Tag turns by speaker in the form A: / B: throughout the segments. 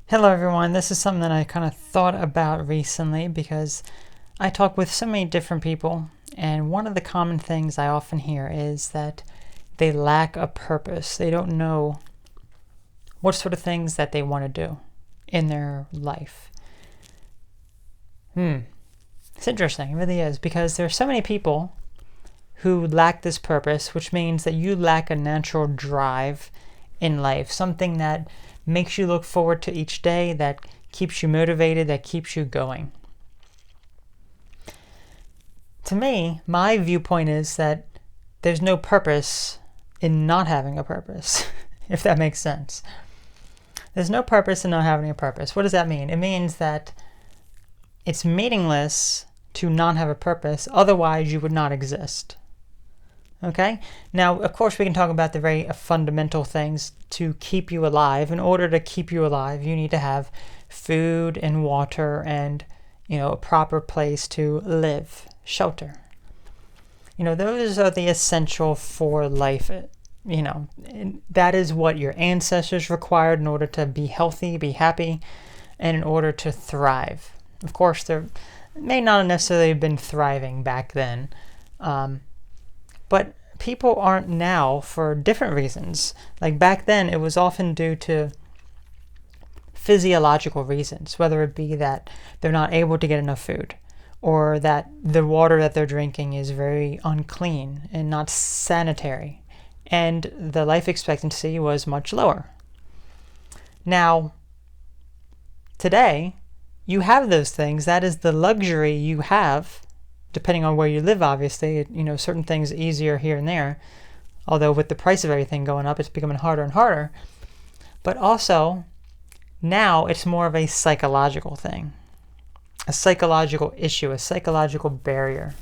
A: Hello everyone, this is something that I kind of thought about recently because I talk with so many different people, and one of the common things I often hear is that they lack a purpose. They don't know what sort of things that they want to do in their life. It's interesting, it really is, because there are so many people who lack this purpose, which means that you lack a natural drive in life, something that makes you look forward to each day, that keeps you motivated, that keeps you going. To me, my viewpoint is that there's no purpose in not having a purpose, if that makes sense. There's no purpose in not having a purpose. What does that mean? It means that it's meaningless to not have a purpose, otherwise you would not exist. Okay? Now, of course, we can talk about the very fundamental things to keep you alive. In order to keep you alive, you need to have food and water and, a proper place to live, shelter. Those are the essential for life. That is what your ancestors required in order to be healthy, be happy, and in order to thrive. Of course, they may not necessarily have been thriving back then, but people aren't now for different reasons. Like back then, it was often due to physiological reasons, whether it be that they're not able to get enough food, or that the water that they're drinking is very unclean and not sanitary, and the life expectancy was much lower. Now, today, you have those things. That is the luxury you have, depending on where you live, obviously. Certain things easier here and there, although with the price of everything going up, it's becoming harder and harder. But also, now it's more of a psychological thing, a psychological issue, a psychological barrier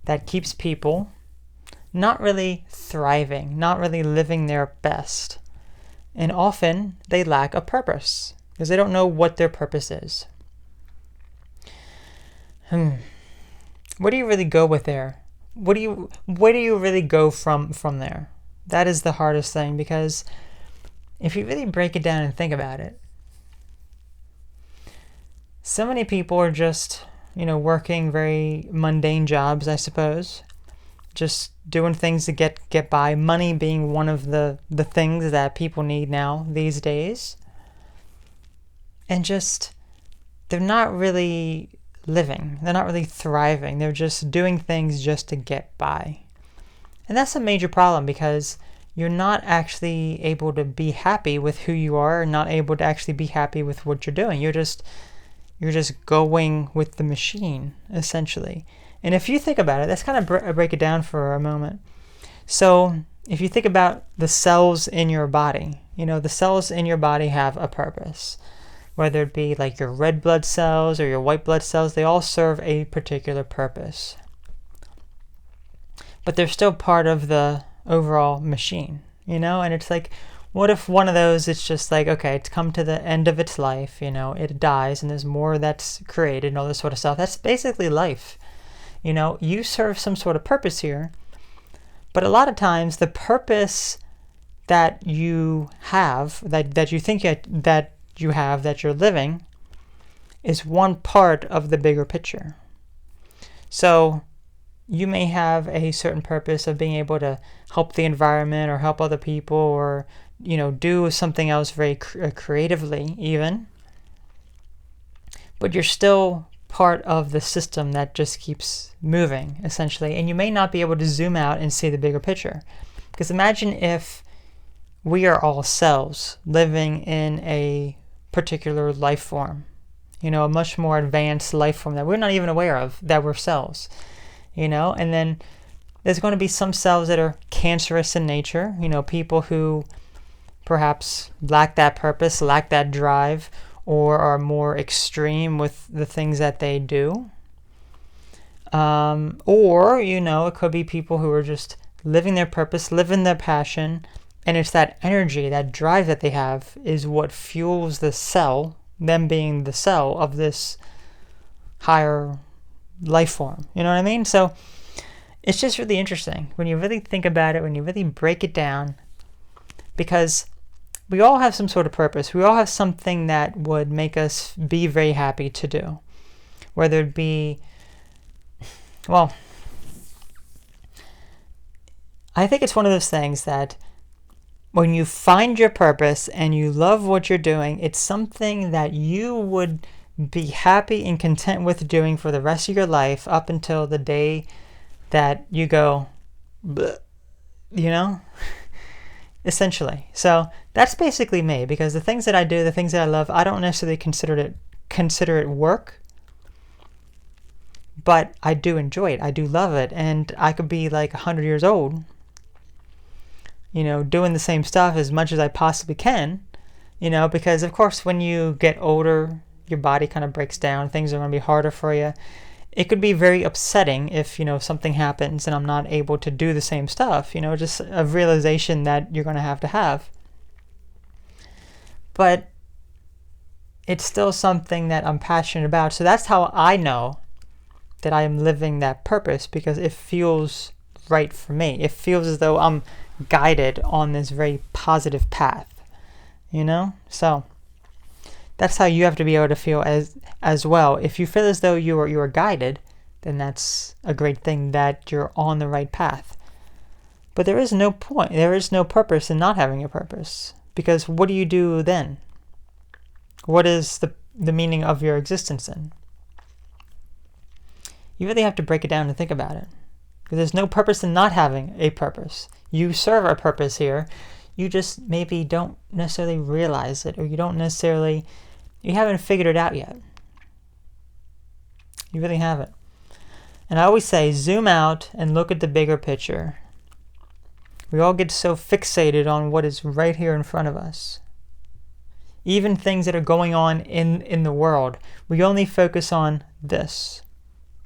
A: that keeps people not really thriving, not really living their best. And often they lack a purpose because they don't know what their purpose is. Where do you really go with there? Where do you really go from there? That is the hardest thing, because if you really break it down and think about it, so many people are just, working very mundane jobs, I suppose. Just doing things to get by. Money being one of the things that people need now these days. And just, they're not really living. They're not really thriving. They're just doing things just to get by. And that's a major problem, because you're not actually able to be happy with who you are, and not able to actually be happy with what you're doing. You're just going with the machine, essentially. And if you think about it, let's kind of break it down for a moment. So if you think about the cells in your body, the cells in your body have a purpose. Whether it be like your red blood cells or your white blood cells, they all serve a particular purpose. But they're still part of the overall machine, and it's like, what if one of those, it's just like, okay, it's come to the end of its life, it dies and there's more that's created and all this sort of stuff. That's basically life. You serve some sort of purpose here, but a lot of times the purpose that you have, that you think that you have, that you're living, is one part of the bigger picture. So you may have a certain purpose of being able to help the environment or help other people, or do something else very creatively even, but you're still part of the system that just keeps moving, essentially, and you may not be able to zoom out and see the bigger picture. Because imagine if we are all cells living in a particular life form, a much more advanced life form that we're not even aware of, that we're cells, and then there's going to be some cells that are cancerous in nature, people who perhaps lack that purpose, lack that drive, or are more extreme with the things that they do. Or, it could be people who are just living their purpose, living their passion, and it's that energy, that drive that they have is what fuels the cell, them being the cell of this higher life form. You know what I mean? So it's just really interesting when you really think about it, when you really break it down, because we all have some sort of purpose. We all have something that would make us be very happy to do. Whether it be, well, I think it's one of those things that when you find your purpose and you love what you're doing, it's something that you would be happy and content with doing for the rest of your life up until the day that you go, bleh, you know? Essentially. So that's basically me, because the things that I do, the things that I love, I don't necessarily consider it work, but I do enjoy it. I do love it. And I could be like 100 years old, you know, doing the same stuff as much as I possibly can, you know, because of course when you get older, your body kind of breaks down, things are going to be harder for you. It could be very upsetting if, you know, something happens and I'm not able to do the same stuff, you know, just a realization that you're going to have. But it's still something that I'm passionate about. So that's how I know that I am living that purpose, because it feels right for me. It feels as though I'm guided on this very positive path, you know? So that's how you have to be able to feel as well. If you feel as though you are guided, then that's a great thing that you're on the right path. But there is no point, there is no purpose in not having a purpose, because what do you do then? What is the meaning of your existence then? You really have to break it down and think about it. Because there's no purpose in not having a purpose. You serve a purpose here. You just maybe don't necessarily realize it, or you haven't figured it out yet. You really haven't. And I always say, zoom out and look at the bigger picture. We all get so fixated on what is right here in front of us. Even things that are going on in the world, we only focus on this.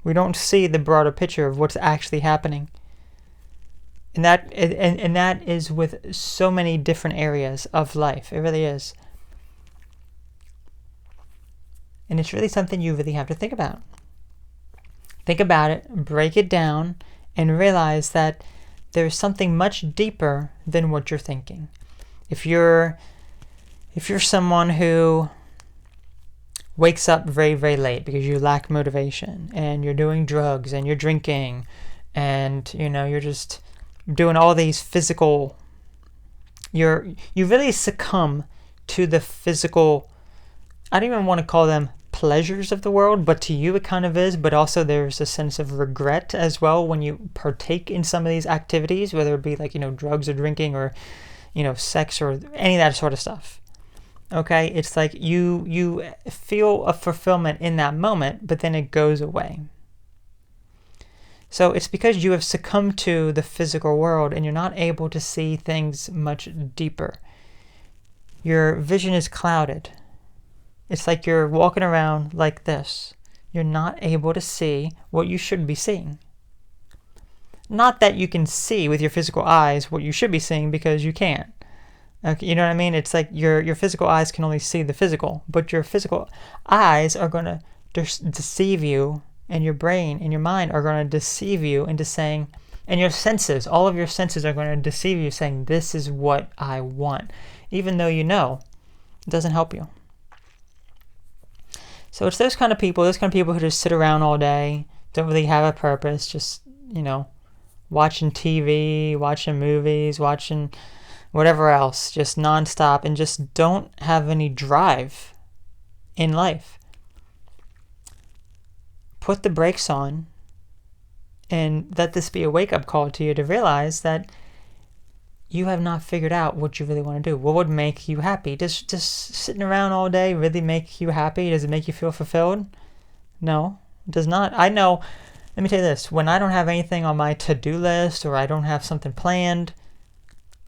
A: We don't see the broader picture of what's actually happening. And that is with so many different areas of life. It really is. And it's really something you really have to think about. Think about it, break it down, and realize that there's something much deeper than what you're thinking. If you're someone who wakes up very, very late because you lack motivation, and you're doing drugs and you're drinking, and you know, you're just doing all these physical, you really succumb to the physical, I don't even want to call them pleasures of the world, but to you it kind of is. But also there's a sense of regret as well when you partake in some of these activities, whether it be like, you know, drugs or drinking, or, you know, sex, or any of that sort of stuff. Okay, it's like you feel a fulfillment in that moment, but then it goes away. So it's because you have succumbed to the physical world and you're not able to see things much deeper. Your vision is clouded. It's like you're walking around like this. You're not able to see what you should be seeing. Not that you can see with your physical eyes what you should be seeing, because you can't. Okay, you know what I mean? It's like your physical eyes can only see the physical, but your physical eyes are going to deceive you, and your brain and your mind are going to deceive you into saying, and your senses, all of your senses are going to deceive you saying, this is what I want, even though you know it doesn't help you. So it's those kind of people who just sit around all day, don't really have a purpose, just, you know, watching TV, watching movies, watching whatever else, just nonstop, and just don't have any drive in life. Put the brakes on and let this be a wake-up call to you to realize that you have not figured out what you really want to do. What would make you happy? Does just sitting around all day really make you happy? Does it make you feel fulfilled? No, it does not. I know, let me tell you this, when I don't have anything on my to-do list, or I don't have something planned,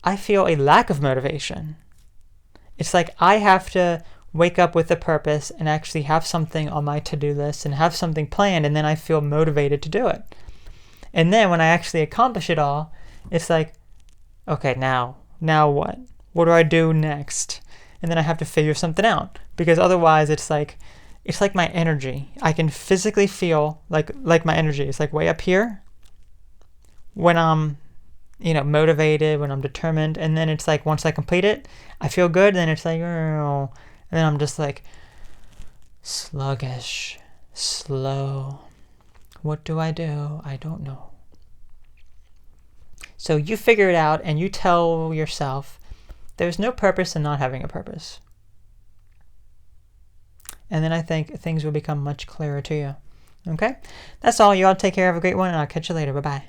A: I feel a lack of motivation. It's like I have to wake up with a purpose and actually have something on my to-do list and have something planned, and then I feel motivated to do it. And then when I actually accomplish it all, it's like, okay, now what? What do I do next? And then I have to figure something out, because otherwise it's like my energy. I can physically feel like my energy is like way up here when I'm motivated, when I'm determined, and then it's like once I complete it, I feel good, and then it's like, oh, and then I'm just like sluggish, slow. What do? I don't know. So you figure it out and you tell yourself there's no purpose in not having a purpose. And then I think things will become much clearer to you. Okay? That's all. You all take care. Have a great one, and I'll catch you later. Bye-bye.